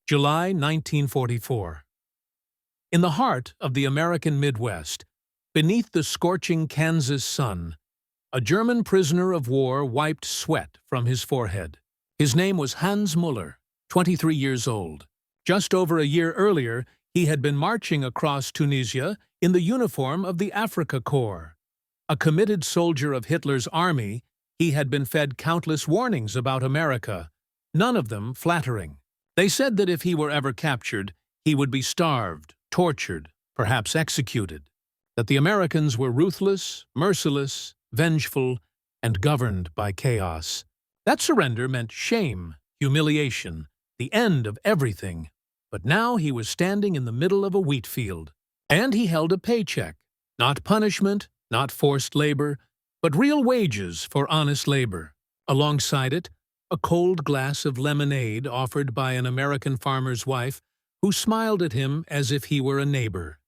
July 1944. In the heart of the American Midwest, beneath the scorching Kansas sun, a German prisoner of war wiped sweat from his forehead. His name was Hans Muller, 23 years old. Just over a year earlier, he had been marching across Tunisia in the uniform of the Afrika Korps. A committed soldier of Hitler's army, he had been fed countless warnings about America, none of them flattering. They said that if he were ever captured, he would be starved, tortured, perhaps executed. That the Americans were ruthless, merciless, vengeful, and governed by chaos. That surrender meant shame, humiliation, the end of everything. But now he was standing in the middle of a wheat field, and he held a paycheck. Not punishment, not forced labor, but real wages for honest labor. Alongside it, a cold glass of lemonade offered by an American farmer's wife who smiled at him as if he were a neighbor,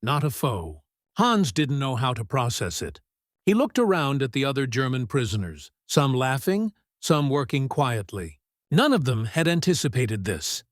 not a foe. Hans didn't know how to process it. He looked around at the other German prisoners, some laughing, some working quietly. None of them had anticipated this.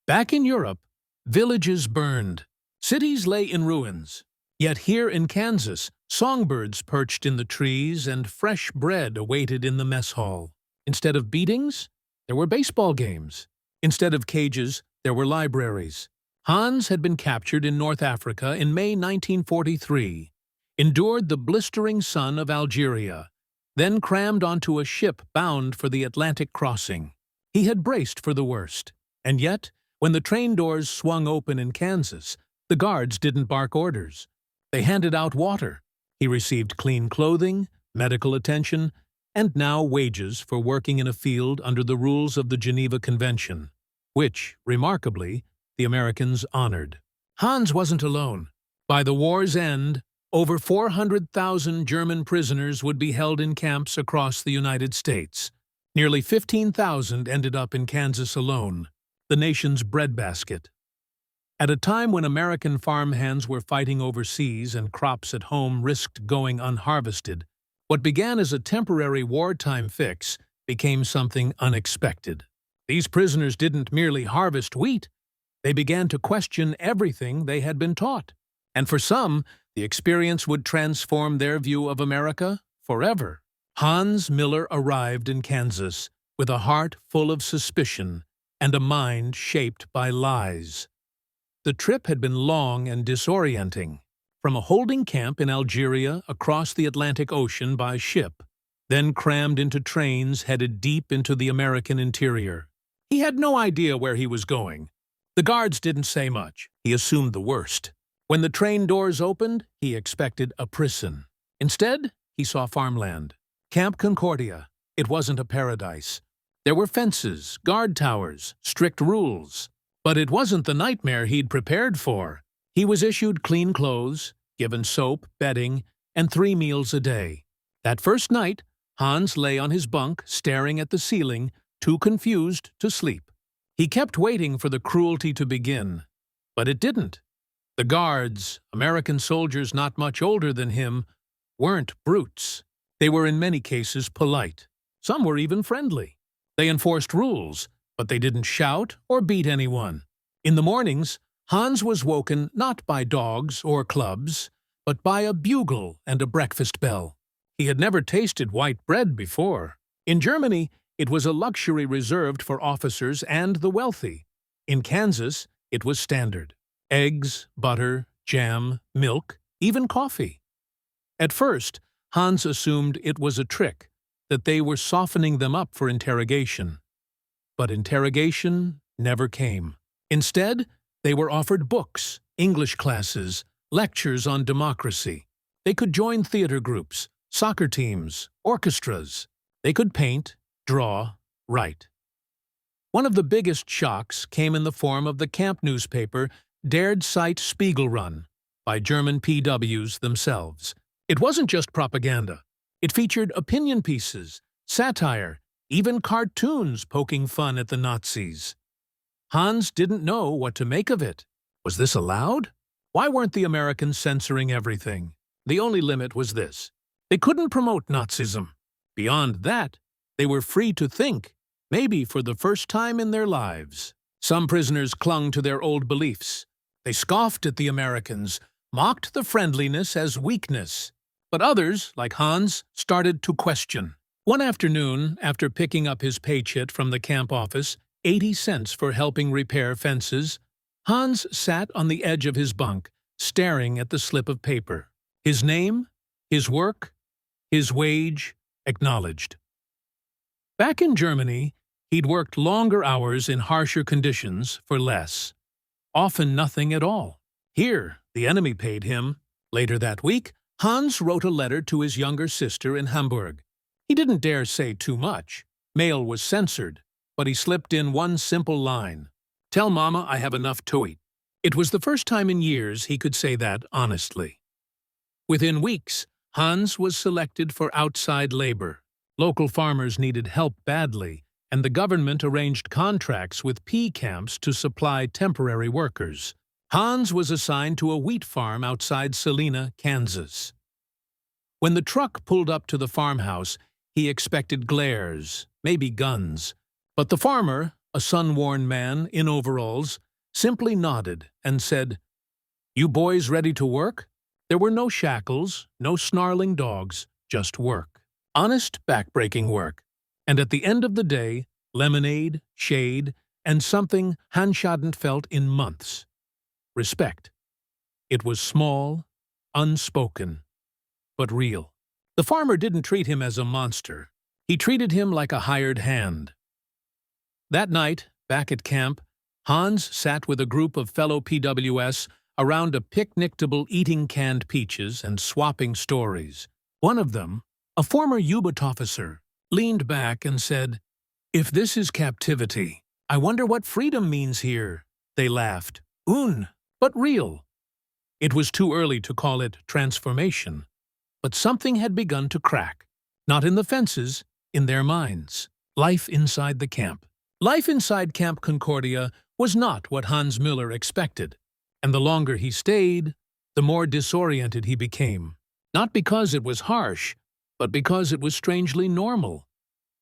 Back in Europe, villages burned, cities lay in ruins. Yet here in Kansas, songbirds perched in the trees and fresh bread awaited in the mess hall. Instead of beatings, there were baseball games. Instead of cages, there were libraries. Hans had been captured in North Africa in May 1943, endured the blistering sun of Algeria, then crammed onto a ship bound for the Atlantic crossing. He had braced for the worst. And yet, when the train doors swung open in Kansas, the guards didn't bark orders. They handed out water. He received clean clothing, medical attention, and now wages for working in a field under the rules of the Geneva Convention, which, remarkably, the Americans honored. Hans wasn't alone. By the war's end, over 400,000 German prisoners would be held in camps across the United States. Nearly 15,000 ended up in Kansas alone, the nation's breadbasket. At a time when American farmhands were fighting overseas and crops at home risked going unharvested, what began as a temporary wartime fix became something unexpected. These prisoners didn't merely harvest wheat, they began to question everything they had been taught. And for some, the experience would transform their view of America forever. Hans Muller arrived in Kansas with a heart full of suspicion and a mind shaped by lies. The trip had been long and disorienting. From a holding camp in Algeria across the Atlantic Ocean by ship, then crammed into trains headed deep into the American interior. He had no idea where he was going. The guards didn't say much. He assumed the worst. When the train doors opened, he expected a prison. Instead, he saw farmland. Camp Concordia. It wasn't a paradise. There were fences, guard towers, strict rules. But it wasn't the nightmare he'd prepared for. He was issued clean clothes, given soap, bedding, and 3 meals a day. That first night, Hans lay on his bunk, staring at the ceiling, too confused to sleep. He kept waiting for the cruelty to begin, but it didn't. The guards, American soldiers not much older than him, weren't brutes. They were in many cases polite. Some were even friendly. They enforced rules, but they didn't shout or beat anyone. In the mornings, Hans was woken not by dogs or clubs, but by a bugle and a breakfast bell. He had never tasted white bread before. In Germany, it was a luxury reserved for officers and the wealthy. In Kansas, it was standard. Eggs, butter, jam, milk, even coffee. At first, Hans assumed it was a trick, that they were softening them up for interrogation. But interrogation never came. Instead, they were offered books, English classes, lectures on democracy. They could join theater groups, soccer teams, orchestras. They could paint, draw, write. One of the biggest shocks came in the form of the camp newspaper Der Zeit Spiegelrun by German POWs themselves. It wasn't just propaganda. It featured opinion pieces, satire, even cartoons poking fun at the Nazis. Hans didn't know what to make of it. Was this allowed? Why weren't the Americans censoring everything? The only limit was this: they couldn't promote Nazism. Beyond that, they were free to think, maybe for the first time in their lives. Some prisoners clung to their old beliefs. They scoffed at the Americans, mocked the friendliness as weakness. But others, like Hans, started to question. One afternoon, after picking up his paycheck from the camp office, 80 cents for helping repair fences, Hans sat on the edge of his bunk, staring at the slip of paper. His name, his work, his wage acknowledged. Back in Germany, he'd worked longer hours in harsher conditions for less. Often nothing at all. Here, the enemy paid him. Later that week, Hans wrote a letter to his younger sister in Hamburg. He didn't dare say too much. Mail was censored, but he slipped in one simple line. "Tell Mama I have enough to eat." It was the first time in years he could say that honestly. Within weeks, Hans was selected for outside labor. Local farmers needed help badly, and the government arranged contracts with pea camps to supply temporary workers. Hans was assigned to a wheat farm outside Salina, Kansas. When the truck pulled up to the farmhouse, he expected glares, maybe guns. But the farmer, a sun-worn man in overalls, simply nodded and said, "You boys ready to work?" There were no shackles, no snarling dogs, just work. Honest, back-breaking work. And at the end of the day, lemonade, shade, and something Hans hadn't felt in months. Respect. It was small, unspoken, but real. The farmer didn't treat him as a monster. He treated him like a hired hand. That night, back at camp, Hans sat with a group of fellow PWS around a picnic table eating canned peaches and swapping stories. One of them, a former U-boat officer, leaned back and said, "If this is captivity, I wonder what freedom means here." They laughed. But real. It was too early to call it transformation, but something had begun to crack. Not in the fences, in their minds. Life inside the camp. Life inside Camp Concordia was not what Hans Müller expected, and the longer he stayed, the more disoriented he became. Not because it was harsh, but because it was strangely normal.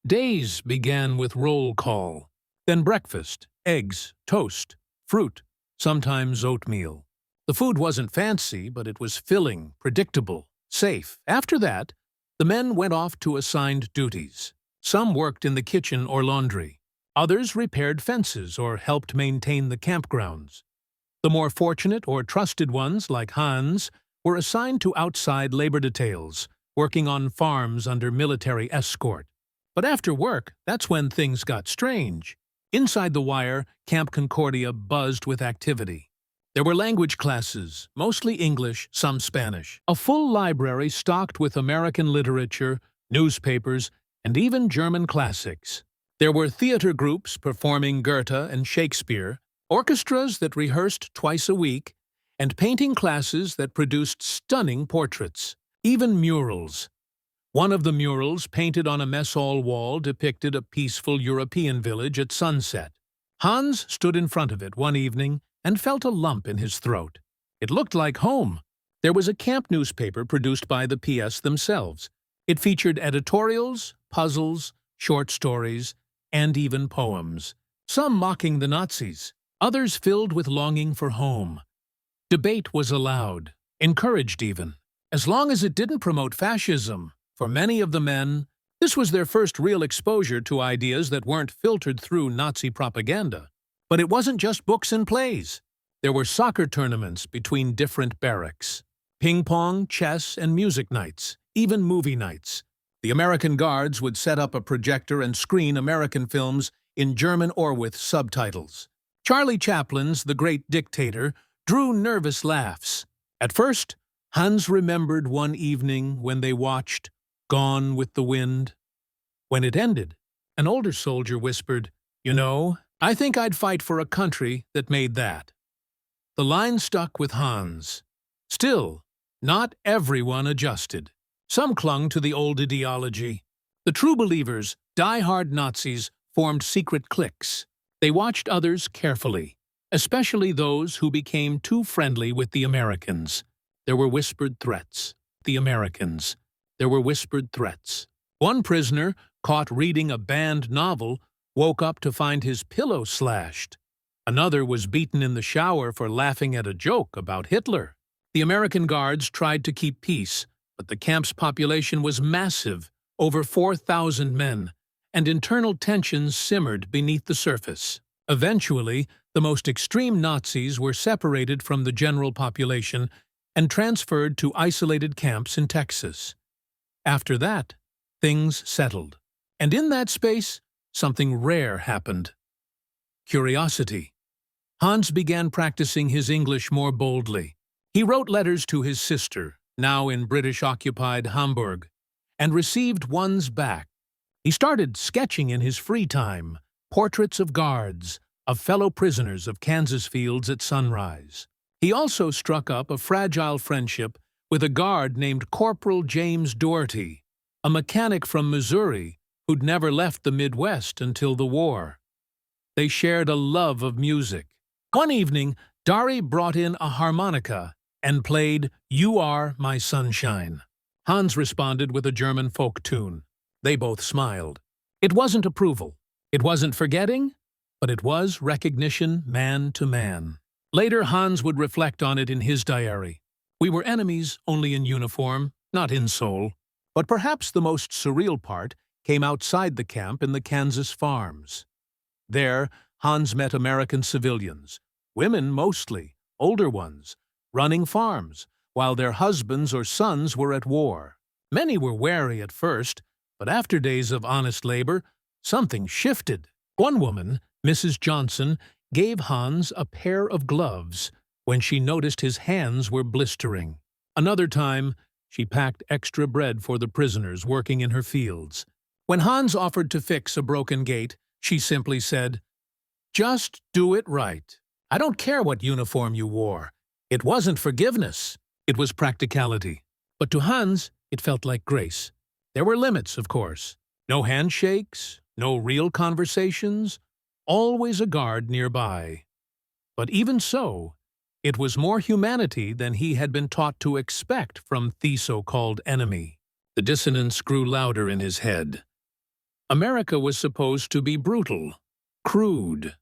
Days began with roll call, then breakfast, eggs, toast, fruit, sometimes oatmeal. The food wasn't fancy, but it was filling, predictable, safe. After that, the men went off to assigned duties. Some worked in the kitchen or laundry. Others repaired fences or helped maintain the campgrounds. The more fortunate or trusted ones, like Hans, were assigned to outside labor details, working on farms under military escort. But after work, that's when things got strange. Inside the wire, Camp Concordia buzzed with activity. There were language classes, mostly English, some Spanish. A full library stocked with American literature, newspapers, and even German classics. There were theater groups performing Goethe and Shakespeare, orchestras that rehearsed twice a week, and painting classes that produced stunning portraits. Even murals. One of the murals, painted on a mess hall wall, depicted a peaceful European village at sunset. Hans stood in front of it one evening and felt a lump in his throat. It looked like home. There was a camp newspaper produced by the PS themselves. It featured editorials, puzzles, short stories, and even poems. Some mocking the Nazis, others filled with longing for home. Debate was allowed, encouraged even, as long as it didn't promote fascism. For many of the men, this was their first real exposure to ideas that weren't filtered through Nazi propaganda. But it wasn't just books and plays. There were soccer tournaments between different barracks, ping-pong, chess, and music nights, even movie nights. The American Guards would set up a projector and screen American films in German or with subtitles. Charlie Chaplin's The Great Dictator drew nervous laughs. At first, Hans remembered one evening when they watched Gone with the Wind. When it ended, an older soldier whispered, "You know, I think I'd fight for a country that made that." The line stuck with Hans. Still, not everyone adjusted. Some clung to the old ideology. The true believers, die-hard Nazis, formed secret cliques. They watched others carefully, especially those who became too friendly with the Americans. There were whispered threats. The Americans. There were whispered threats. One prisoner, caught reading a banned novel, woke up to find his pillow slashed. Another was beaten in the shower for laughing at a joke about Hitler. The American guards tried to keep peace, but the camp's population was massive, over 4,000 men, and internal tensions simmered beneath the surface. Eventually, the most extreme Nazis were separated from the general population and transferred to isolated camps in Texas. After that, things settled. And in that space, something rare happened. Curiosity. Hans began practicing his English more boldly. He wrote letters to his sister, now in British-occupied Hamburg, and received ones back. He started sketching in his free time, portraits of guards, of fellow prisoners of Kansas fields at sunrise. He also struck up a fragile friendship with a guard named Corporal James Doherty, a mechanic from Missouri who'd never left the Midwest until the war. They shared a love of music. One evening, Dari brought in a harmonica and played "You Are My Sunshine." Hans responded with a German folk tune. They both smiled. It wasn't approval. It wasn't forgetting, but it was recognition man to man. Later, Hans would reflect on it in his diary. We were enemies only in uniform, not in soul. But perhaps the most surreal part came outside the camp in the Kansas farms. There, Hans met American civilians, women mostly, older ones, running farms, while their husbands or sons were at war. Many were wary at first, but after days of honest labor, something shifted. One woman, Mrs. Johnson, gave Hans a pair of gloves when she noticed his hands were blistering. Another time, she packed extra bread for the prisoners working in her fields. When Hans offered to fix a broken gate, she simply said, "Just do it right. I don't care what uniform you wore. It wasn't forgiveness. It was practicality." But to Hans, it felt like grace. There were limits, of course. No handshakes, no real conversations, always a guard nearby. But even so, it was more humanity than he had been taught to expect from the so-called enemy. The dissonance grew louder in his head. America was supposed to be brutal, crude,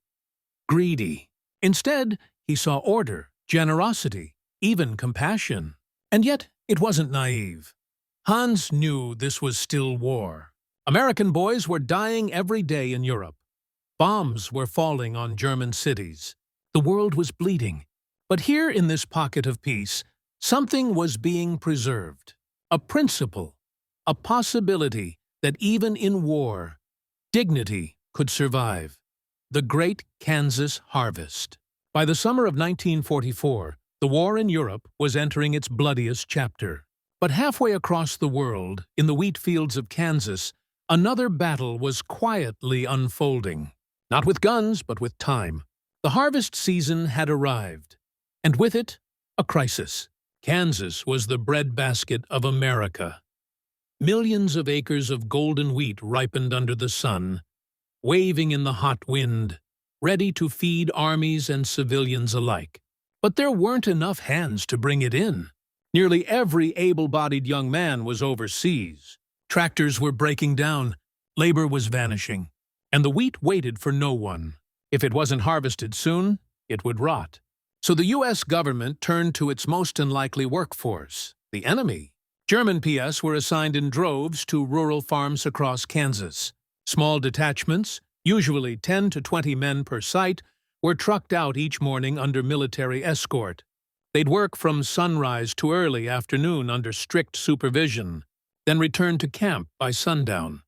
greedy. Instead, he saw order, generosity, even compassion. And yet, it wasn't naive. Hans knew this was still war. American boys were dying every day in Europe. Bombs were falling on German cities. The world was bleeding. But here in this pocket of peace, something was being preserved. A principle, a possibility that even in war, dignity could survive. The Great Kansas Harvest. By the summer of 1944, the war in Europe was entering its bloodiest chapter. But halfway across the world, in the wheat fields of Kansas, another battle was quietly unfolding. Not with guns, but with time. The harvest season had arrived, and with it, a crisis. Kansas was the breadbasket of America. Millions of acres of golden wheat ripened under the sun, waving in the hot wind, ready to feed armies and civilians alike. But there weren't enough hands to bring it in. Nearly every able-bodied young man was overseas. Tractors were breaking down, labor was vanishing, and the wheat waited for no one. If it wasn't harvested soon, it would rot. So the U.S. government turned to its most unlikely workforce, the enemy. German PS were assigned in droves to rural farms across Kansas. Small detachments, usually 10 to 20 men per site, were trucked out each morning under military escort. They'd work from sunrise to early afternoon under strict supervision, then return to camp by sundown.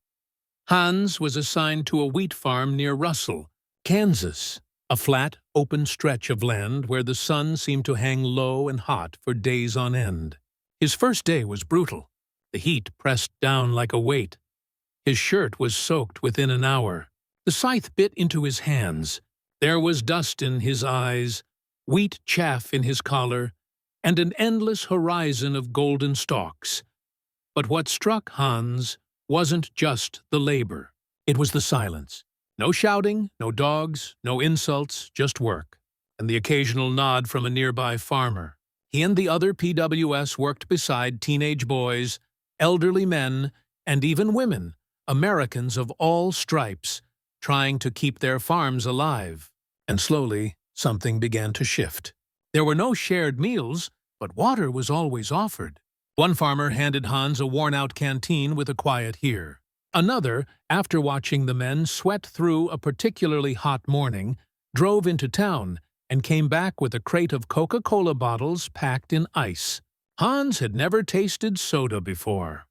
Hans was assigned to a wheat farm near Russell, Kansas, a flat, open stretch of land where the sun seemed to hang low and hot for days on end. His first day was brutal. The heat pressed down like a weight. His shirt was soaked within an hour. The scythe bit into his hands. There was dust in his eyes, wheat chaff in his collar, and an endless horizon of golden stalks. But what struck Hans wasn't just the labor. It was the silence. No shouting, no dogs, no insults, just work, and the occasional nod from a nearby farmer. He and the other PWS worked beside teenage boys, elderly men, and even women, Americans of all stripes, trying to keep their farms alive. And slowly, something began to shift. There were no shared meals, but water was always offered. One farmer handed Hans a worn-out canteen with a quiet "here." Another, after watching the men sweat through a particularly hot morning, drove into town and came back with a crate of Coca-Cola bottles packed in ice. Hans had never tasted soda before.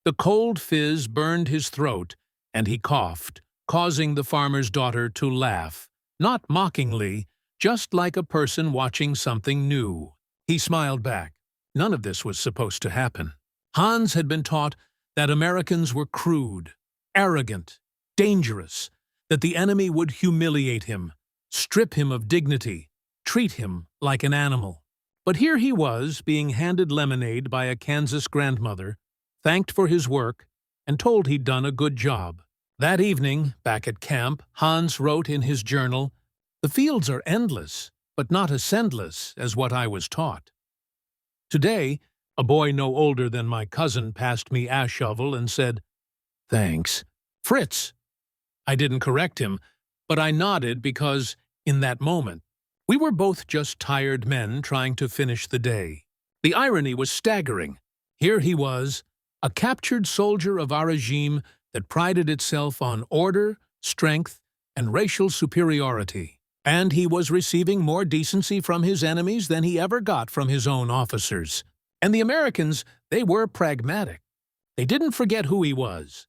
The cold fizz burned his throat, and he coughed, causing the farmer's daughter to laugh, not mockingly, just like a person watching something new. He smiled back. None of this was supposed to happen. Hans had been taught that Americans were crude, arrogant, dangerous, that the enemy would humiliate him, strip him of dignity, treat him like an animal. But here he was, being handed lemonade by a Kansas grandmother, thanked for his work, and told he'd done a good job. That evening, back at camp, Hans wrote in his journal, "The fields are endless, but not as endless as what I was taught." Today, a boy no older than my cousin passed me ash shovel and said, "Thanks, Fritz." I didn't correct him, but I nodded because, in that moment, we were both just tired men trying to finish the day. The irony was staggering. Here he was, a captured soldier of our regime that prided itself on order, strength, and racial superiority. And he was receiving more decency from his enemies than he ever got from his own officers. And the Americans, they were pragmatic. They didn't forget who he was.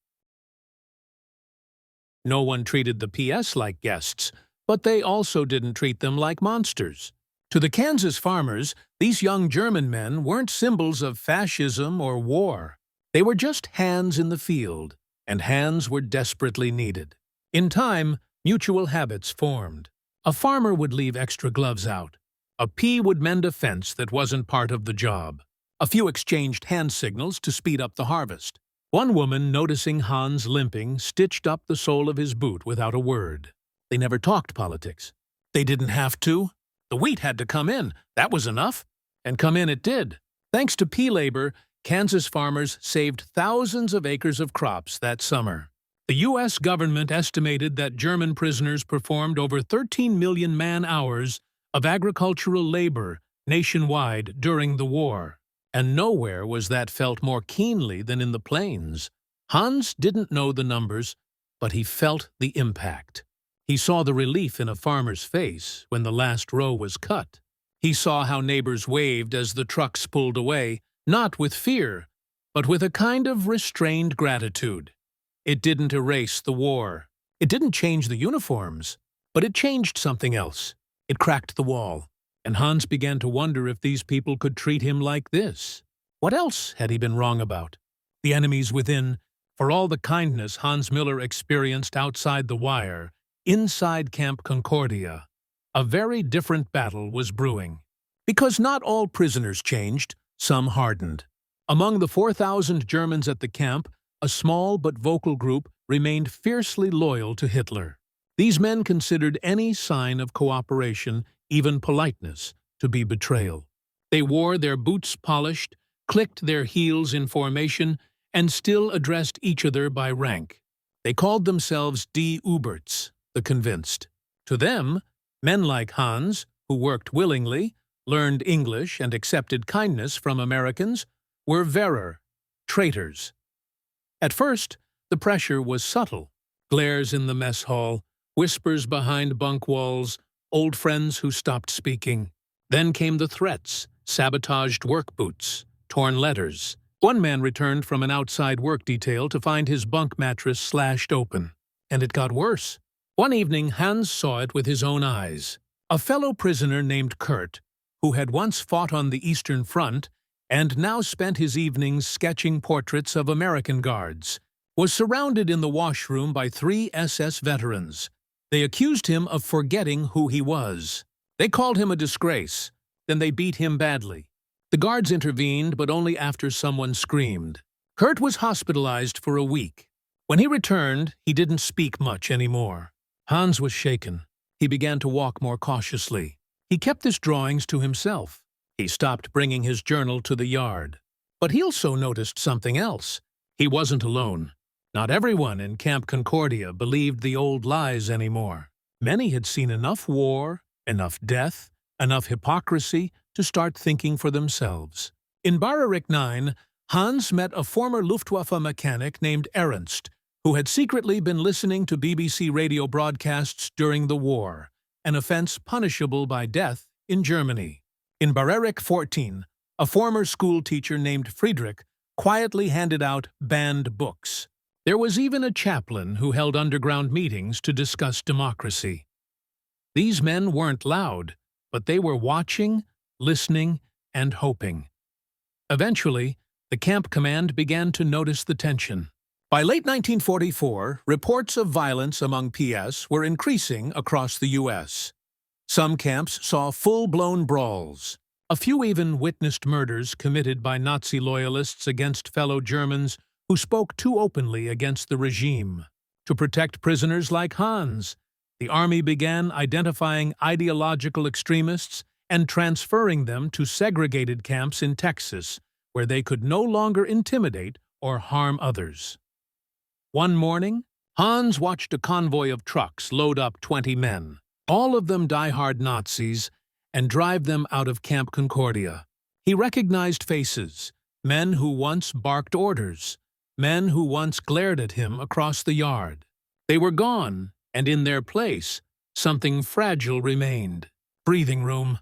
No one treated the PS like guests, but they also didn't treat them like monsters. To the Kansas farmers, these young German men weren't symbols of fascism or war. They were just hands in the field, and hands were desperately needed. In time, mutual habits formed. A farmer would leave extra gloves out. A P would mend a fence that wasn't part of the job. A few exchanged hand signals to speed up the harvest. One woman, noticing Hans limping, stitched up the sole of his boot without a word. They never talked politics. They didn't have to. The wheat had to come in. That was enough. And come in it did. Thanks to P labor, Kansas farmers saved thousands of acres of crops that summer. The U.S. government estimated that German prisoners performed over 13 million man-hours of agricultural labor nationwide during the war. And nowhere was that felt more keenly than in the plains. Hans didn't know the numbers, but he felt the impact. He saw the relief in a farmer's face when the last row was cut. He saw how neighbors waved as the trucks pulled away, not with fear, but with a kind of restrained gratitude. It didn't erase the war. It didn't change the uniforms, but it changed something else. It cracked the wall, and Hans began to wonder if these people could treat him like this. What else had he been wrong about? The enemies within, for all the kindness Hans Miller experienced outside the wire, inside Camp Concordia, a very different battle was brewing. Because not all prisoners changed, some hardened. Among the 4,000 Germans at the camp, a small but vocal group remained fiercely loyal to Hitler. These men considered any sign of cooperation, even politeness, to be betrayal. They wore their boots polished, clicked their heels in formation, and still addressed each other by rank. They called themselves Die Uberts, the convinced. To them, men like Hans, who worked willingly, learned English, and accepted kindness from Americans, were Wehrer, traitors. At first, the pressure was subtle. Glares in the mess hall, whispers behind bunk walls, old friends who stopped speaking. Then came the threats, sabotaged work boots, torn letters. One man returned from an outside work detail to find his bunk mattress slashed open. And it got worse. One evening, Hans saw it with his own eyes. A fellow prisoner named Kurt, who had once fought on the Eastern Front and now spent his evenings sketching portraits of American guards, was surrounded in the washroom by 3 SS veterans. They accused him of forgetting who he was. They called him a disgrace. Then they beat him badly. The guards intervened, but only after someone screamed. Kurt was hospitalized for a week. When he returned, he didn't speak much anymore. Hans was shaken. He began to walk more cautiously. He kept his drawings to himself. He stopped bringing his journal to the yard. But he also noticed something else. He wasn't alone. Not everyone in Camp Concordia believed the old lies anymore. Many had seen enough war, enough death, enough hypocrisy to start thinking for themselves. In Barrack 9, Hans met a former Luftwaffe mechanic named Ernst, who had secretly been listening to BBC radio broadcasts during the war, an offense punishable by death in Germany. In Barrack 14, a former school teacher named Friedrich quietly handed out banned books. There was even a chaplain who held underground meetings to discuss democracy. These men weren't loud, but they were watching, listening, and hoping. Eventually, the camp command began to notice the tension. By late 1944, reports of violence among PS were increasing across the U.S. Some camps saw full-blown brawls. A few even witnessed murders committed by Nazi loyalists against fellow Germans who spoke too openly against the regime. To protect prisoners like Hans, the army began identifying ideological extremists and transferring them to segregated camps in Texas, where they could no longer intimidate or harm others. One morning, Hans watched a convoy of trucks load up 20 men, all of them die-hard Nazis, and drive them out of Camp Concordia. He recognized faces, men who once barked orders, men who once glared at him across the yard. They were gone, and in their place, something fragile remained. Breathing room.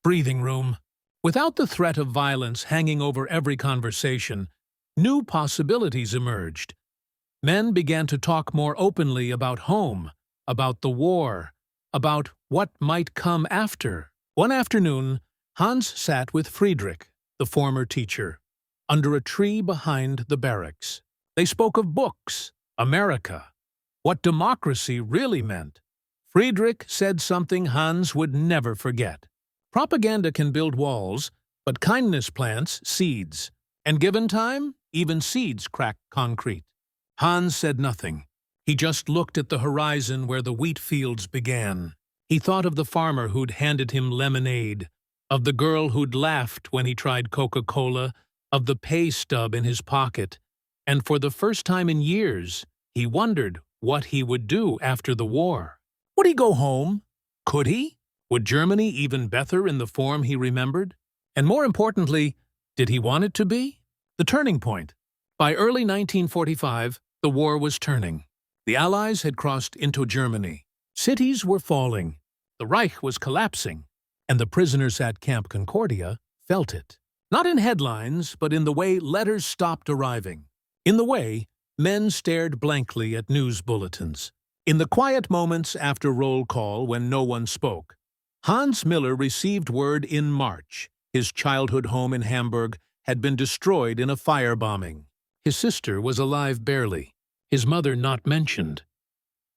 Breathing room. Without the threat of violence hanging over every conversation, new possibilities emerged. Men began to talk more openly about home, about the war, about what might come after. One afternoon, Hans sat with Friedrich, the former teacher, under a tree behind the barracks. They spoke of books, America, what democracy really meant. Friedrich said something Hans would never forget. Propaganda can build walls, but kindness plants seeds. And given time, even seeds crack concrete. Hans said nothing. He just looked at the horizon where the wheat fields began. He thought of the farmer who'd handed him lemonade, of the girl who'd laughed when he tried Coca-Cola, of the pay stub in his pocket, and for the first time in years, he wondered what he would do after the war. Would he go home? Could he? Would Germany even better in the form he remembered? And more importantly, did he want it to be? The turning point. By early 1945, the war was turning. The Allies had crossed into Germany. Cities were falling. The Reich was collapsing. And the prisoners at Camp Concordia felt it. Not in headlines, but in the way letters stopped arriving. In the way men stared blankly at news bulletins. In the quiet moments after roll call when no one spoke. Hans Miller received word in March. His childhood home in Hamburg had been destroyed in a firebombing. His sister was alive barely, his mother not mentioned.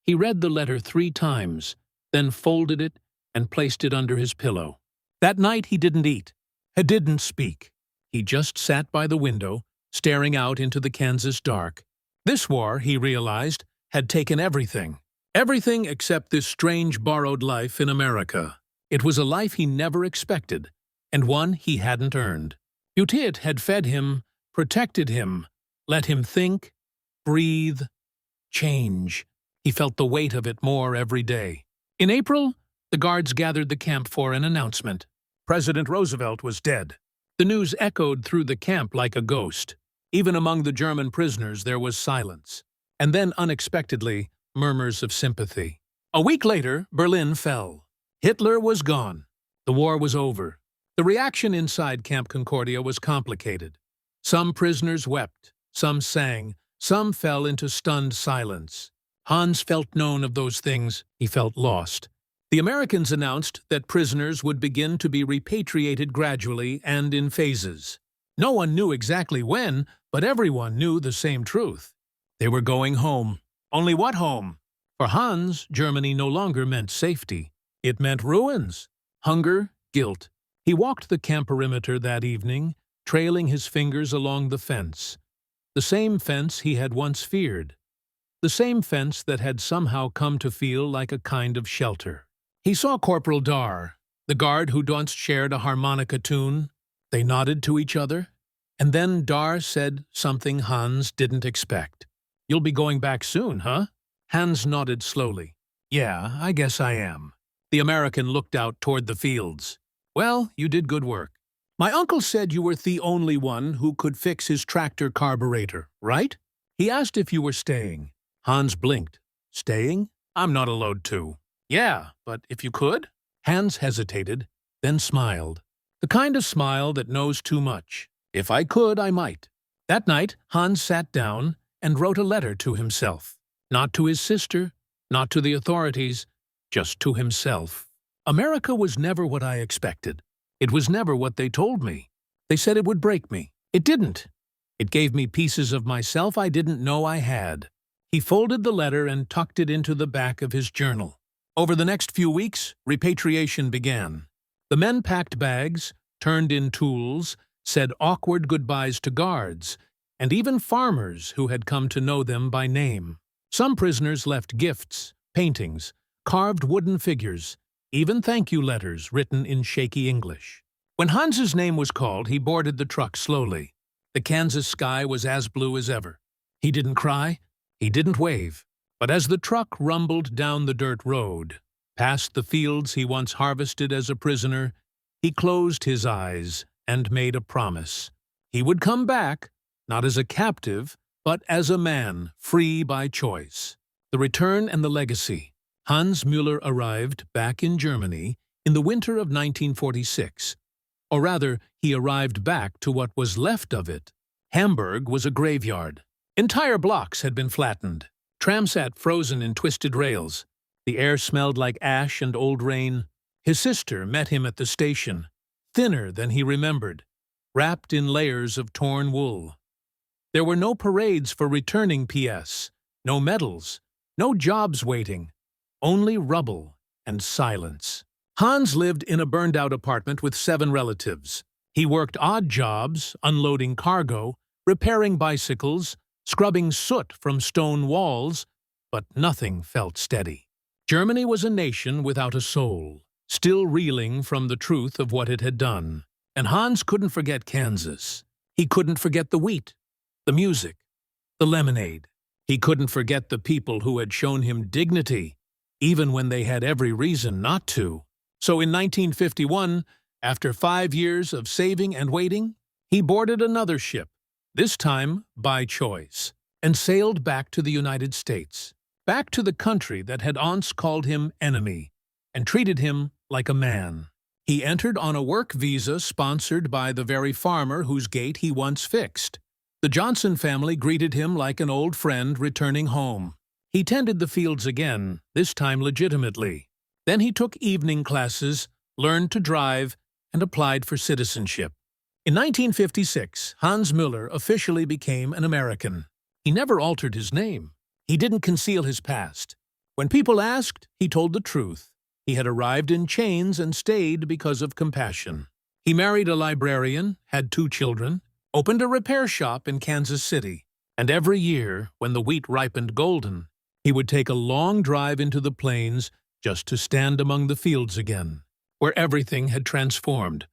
He read the letter 3 times, then folded it and placed it under his pillow. That night he didn't eat. He didn't speak. He just sat by the window, staring out into the Kansas dark. This war, he realized, had taken everything. Everything except this strange borrowed life in America. It was a life he never expected, and one he hadn't earned. UTIT had fed him, protected him, let him think, breathe, change. He felt the weight of it more every day. In April, the guards gathered the camp for an announcement. President Roosevelt was dead. The news echoed through the camp like a ghost. Even among the German prisoners there was silence. And then, unexpectedly, murmurs of sympathy. A week later, Berlin fell. Hitler was gone. The war was over. The reaction inside Camp Concordia was complicated. Some prisoners wept, some sang, some fell into stunned silence. Hans felt none of those things. He felt lost. The Americans announced that prisoners would begin to be repatriated gradually and in phases. No one knew exactly when, but everyone knew the same truth. They were going home. Only what home? For Hans, Germany no longer meant safety. It meant ruins, hunger, guilt. He walked the camp perimeter that evening, trailing his fingers along the fence. The same fence he had once feared. The same fence that had somehow come to feel like a kind of shelter. He saw Corporal Dar, the guard who'd once shared a harmonica tune. They nodded to each other, and then Dar said something Hans didn't expect. "You'll be going back soon, huh?" Hans nodded slowly. Yeah, I guess I am. The American looked out toward the fields. Well, you did good work. My uncle said you were the only one who could fix his tractor carburetor, right? He asked if you were staying. Hans blinked. Staying? I'm not allowed to. Yeah, but if you could? Hans hesitated, then smiled. The kind of smile that knows too much. If I could, I might. That night, Hans sat down and wrote a letter to himself. Not to his sister, not to the authorities, just to himself. America was never what I expected. It was never what they told me. They said it would break me. It didn't. It gave me pieces of myself I didn't know I had. He folded the letter and tucked it into the back of his journal. Over the next few weeks, repatriation began. The men packed bags, turned in tools, said awkward goodbyes to guards, and even farmers who had come to know them by name. Some prisoners left gifts, paintings, carved wooden figures, even thank-you letters written in shaky English. When Hans's name was called, he boarded the truck slowly. The Kansas sky was as blue as ever. He didn't cry, he didn't wave, but as the truck rumbled down the dirt road, past the fields he once harvested as a prisoner, he closed his eyes and made a promise. He would come back, not as a captive, but as a man, free by choice. The return and the legacy. Hans Müller arrived back in Germany in the winter of 1946. Or rather, he arrived back to what was left of it. Hamburg was a graveyard. Entire blocks had been flattened. Trams sat frozen in twisted rails. The air smelled like ash and old rain. His sister met him at the station, thinner than he remembered, wrapped in layers of torn wool. There were no parades for returning PS, no medals, no jobs waiting, only rubble and silence. Hans lived in a burned-out apartment with 7 relatives. He worked odd jobs, unloading cargo, repairing bicycles, scrubbing soot from stone walls, but nothing felt steady. Germany was a nation without a soul, still reeling from the truth of what it had done. And Hans couldn't forget Kansas. He couldn't forget the wheat, the music, the lemonade. He couldn't forget the people who had shown him dignity, even when they had every reason not to. So in 1951, after 5 years of saving and waiting, he boarded another ship, this time by choice, and sailed back to the United States, back to the country that had once called him enemy and treated him like a man. He entered on a work visa sponsored by the very farmer whose gate he once fixed. The Johnson family greeted him like an old friend returning home. He tended the fields again, this time legitimately. Then he took evening classes, learned to drive, and applied for citizenship. In 1956, Hans Müller officially became an American. He never altered his name. He didn't conceal his past. When people asked, he told the truth. He had arrived in chains and stayed because of compassion. He married a librarian, had 2 children, opened a repair shop in Kansas City, and every year, when the wheat ripened golden, he would take a long drive into the plains just to stand among the fields again, where everything had transformed.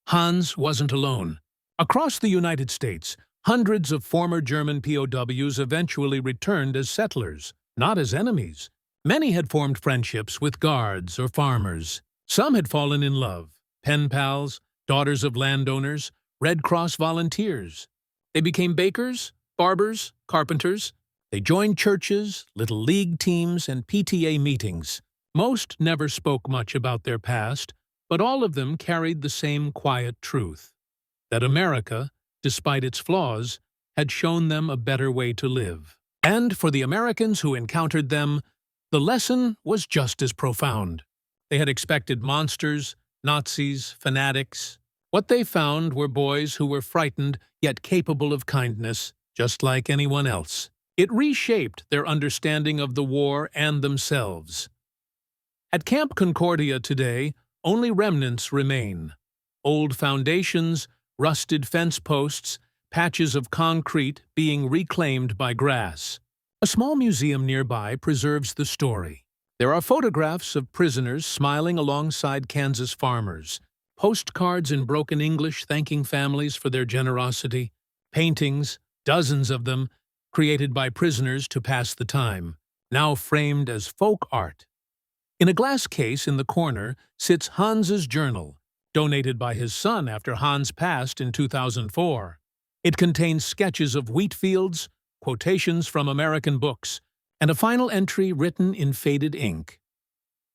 Hans wasn't alone. Across the United States, hundreds of former German POWs eventually returned as settlers, not as enemies. Many had formed friendships with guards or farmers. Some had fallen in love, pen pals, daughters of landowners, Red Cross volunteers. They became bakers, barbers, carpenters. They joined churches, little league teams, and PTA meetings. Most never spoke much about their past, but all of them carried the same quiet truth, that America, despite its flaws, had shown them a better way to live. And for the Americans who encountered them, the lesson was just as profound. They had expected monsters, Nazis, fanatics. What they found were boys who were frightened yet capable of kindness, just like anyone else. It reshaped their understanding of the war and themselves. At Camp Concordia today, only remnants remain. Old foundations, rusted fence posts, patches of concrete being reclaimed by grass. A small museum nearby preserves the story. There are photographs of prisoners smiling alongside Kansas farmers, postcards in broken English thanking families for their generosity, paintings, dozens of them, created by prisoners to pass the time, now framed as folk art. In a glass case in the corner sits Hans's journal, donated by his son after Hans passed in 2004. It contains sketches of wheat fields, quotations from American books, and a final entry written in faded ink.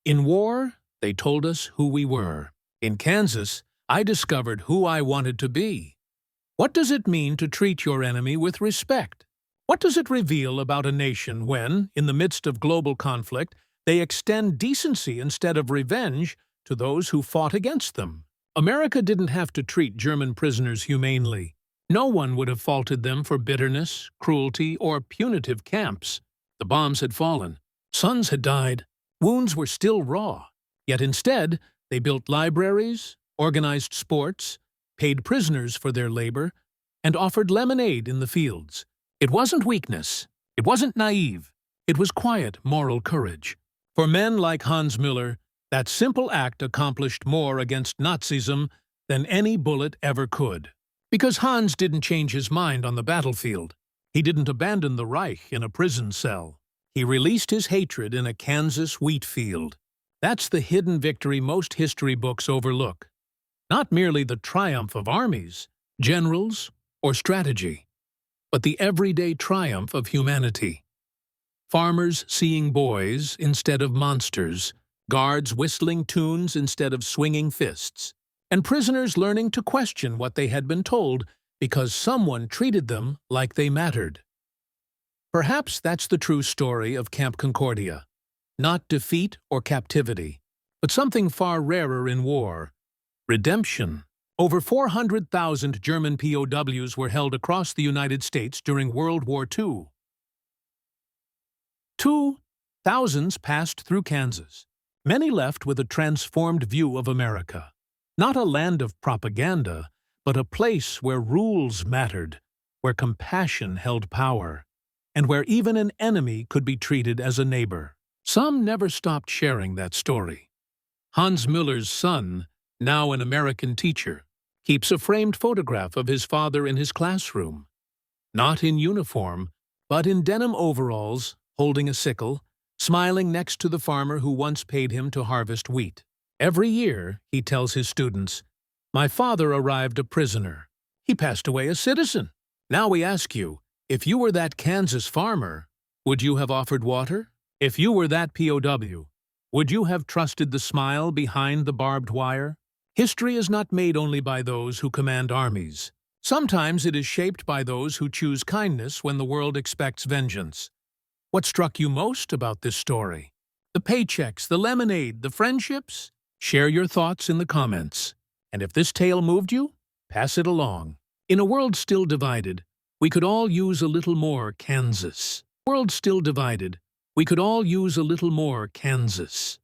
In war, they told us who we were. In Kansas, I discovered who I wanted to be. What does it mean to treat your enemy with respect? What does it reveal about a nation when, in the midst of global conflict, they extend decency instead of revenge to those who fought against them? America didn't have to treat German prisoners humanely. No one would have faulted them for bitterness, cruelty, or punitive camps. The bombs had fallen. Sons had died. Wounds were still raw. Yet instead, they built libraries, organized sports, paid prisoners for their labor, and offered lemonade in the fields. It wasn't weakness. It wasn't naive. It was quiet moral courage. For men like Hans Müller, that simple act accomplished more against Nazism than any bullet ever could. Because Hans didn't change his mind on the battlefield. He didn't abandon the Reich in a prison cell. He released his hatred in a Kansas wheat field. That's the hidden victory most history books overlook. Not merely the triumph of armies, generals, or strategy, but the everyday triumph of humanity. Farmers seeing boys instead of monsters, guards whistling tunes instead of swinging fists, and prisoners learning to question what they had been told because someone treated them like they mattered. Perhaps that's the true story of Camp Concordia. Not defeat or captivity, but something far rarer in war: redemption. Over 400,000 German POWs were held across the United States during World War II. Thousands passed through Kansas. Many left with a transformed view of America. Not a land of propaganda, but a place where rules mattered, where compassion held power, and where even an enemy could be treated as a neighbor. Some never stopped sharing that story. Hans Müller's son, now an American teacher, keeps a framed photograph of his father in his classroom. Not in uniform, but in denim overalls, holding a sickle, smiling next to the farmer who once paid him to harvest wheat. Every year, he tells his students, "My father arrived a prisoner. He passed away a citizen. Now we ask you, if you were that Kansas farmer, would you have offered water? If you were that POW, would you have trusted the smile behind the barbed wire?" History is not made only by those who command armies. Sometimes it is shaped by those who choose kindness when the world expects vengeance. What struck you most about this story? The paychecks, the lemonade, the friendships? Share your thoughts in the comments. And if this tale moved you, pass it along. In a world still divided, we could all use a little more Kansas. World still divided, we could all use a little more Kansas.